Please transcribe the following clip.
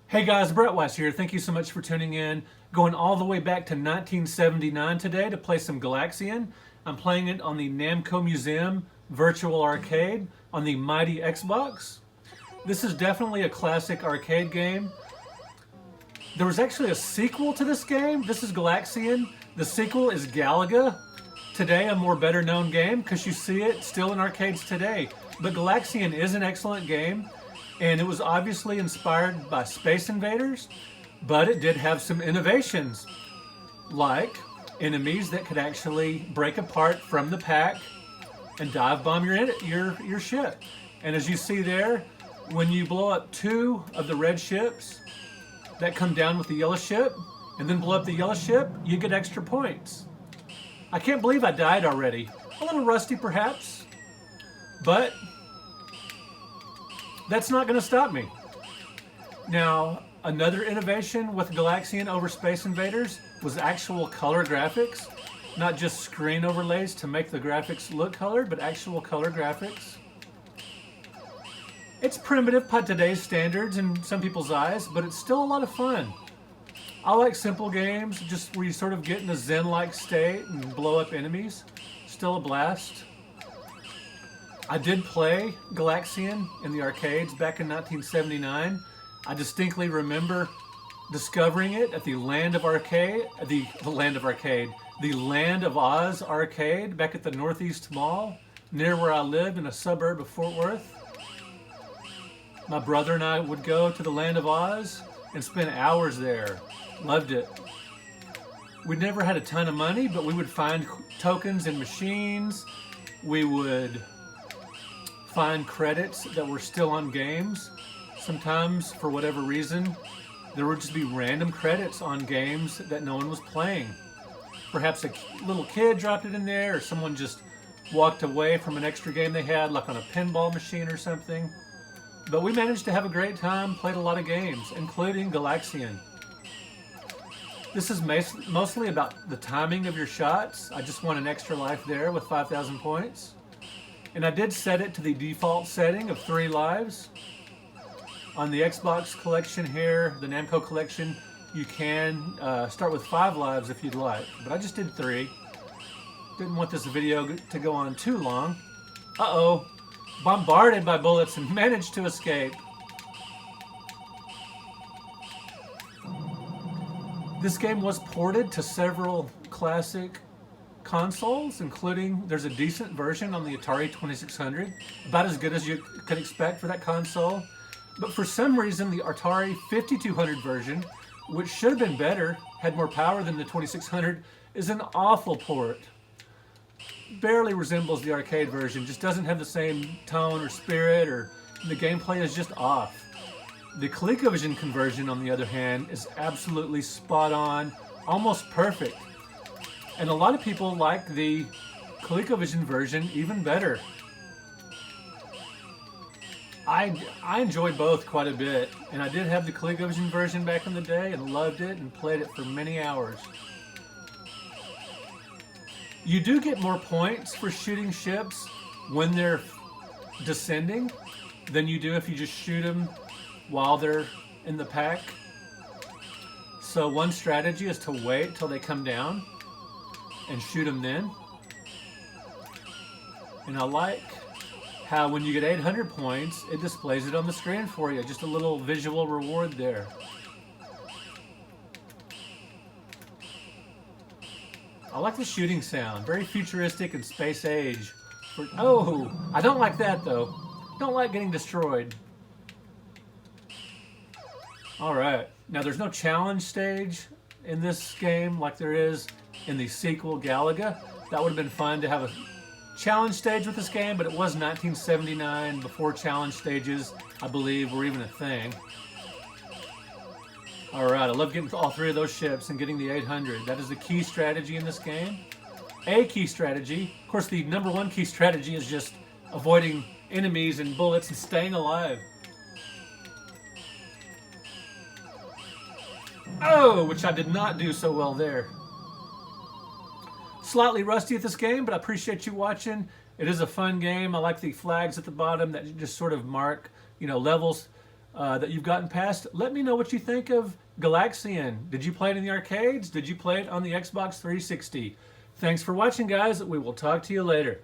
Hey guys, Brett Weiss here. Thank you so much for tuning in. Going all the way back to 1979 today to play some Galaxian. I'm playing it on the Namco Museum Virtual Arcade on the mighty Xbox. This is definitely a classic arcade game. There was actually a sequel to this game. This is Galaxian. The sequel is Galaga. Today a more better known game because you see it still in arcades today. But Galaxian is an excellent game. And it was obviously inspired by Space Invaders, but it did have some innovations, like enemies that could actually break apart from the pack and dive bomb your ship. And as you see there, when you blow up two of the red ships that come down with the yellow ship, and then blow up the yellow ship, you get extra points. I can't believe I died already. A little rusty perhaps, but that's not going to stop me. Now, another innovation with Galaxian over Space Invaders was actual color graphics. Not just screen overlays to make the graphics look colored, but actual color graphics. It's primitive by today's standards in some people's eyes, but it's still a lot of fun. I like simple games, just where you sort of get in a zen-like state and blow up enemies. Still a blast. I did play Galaxian in the arcades back in 1979. I distinctly remember discovering it at the Land of Arcade, the Land of Oz arcade back at the Northeast Mall, near where I lived in a suburb of Fort Worth. My brother and I would go to the Land of Oz and spend hours there. Loved it. We never had a ton of money, but we would find tokens in machines. We would find credits that were still on games. Sometimes, for whatever reason, there would just be random credits on games that no one was playing. Perhaps a little kid dropped it in there, or someone just walked away from an extra game they had, like on a pinball machine or something. But we managed to have a great time, played a lot of games, including Galaxian. This is mostly about the timing of your shots. I just won an extra life there with 5,000 points. And I did set it to the default setting of 3 lives. On the Xbox collection here, the Namco collection, you can start with 5 lives if you'd like. But I just did 3. Didn't want this video to go on too long. Uh-oh. Bombarded by bullets and managed to escape. This game was ported to several classic consoles, including there's a decent version on the Atari 2600, about as good as you could expect for that console. But for some reason, the Atari 5200 version, which should have been better, had more power than the 2600, is an awful port. Barely resembles the arcade version, just doesn't have the same tone or spirit, or the gameplay is just off. The ColecoVision conversion, on the other hand, is absolutely spot on, almost perfect. And a lot of people like the ColecoVision version even better. I enjoy both quite a bit, and I did have the ColecoVision version back in the day and loved it and played it for many hours. You do get more points for shooting ships when they're descending than you do if you just shoot them while they're in the pack. So one strategy is to wait till they come down and shoot them then. And I like how when you get 800 points, it displays it on the screen for you. Just a little visual reward there. I like the shooting sound. Very futuristic and space age. Oh, I don't like that though. Don't like getting destroyed. Alright, now there's no challenge stage in this game like there is in the sequel Galaga. That would have been fun to have a challenge stage with this game, but it was 1979 before challenge stages, I believe, were even a thing. Alright, I love getting all 3 of those ships and getting the 800. That is the key strategy in this game. A key strategy. Of course, the number 1 key strategy is just avoiding enemies and bullets and staying alive. Oh, which I did not do so well there. Slightly rusty at this game, but I appreciate you watching. It is a fun game. I like the flags at the bottom that just sort of mark, levels. that you've gotten past. Let me know what you think of Galaxian. Did you play it in the arcades? Did you play it on the Xbox 360? Thanks for watching, guys. We will talk to you later.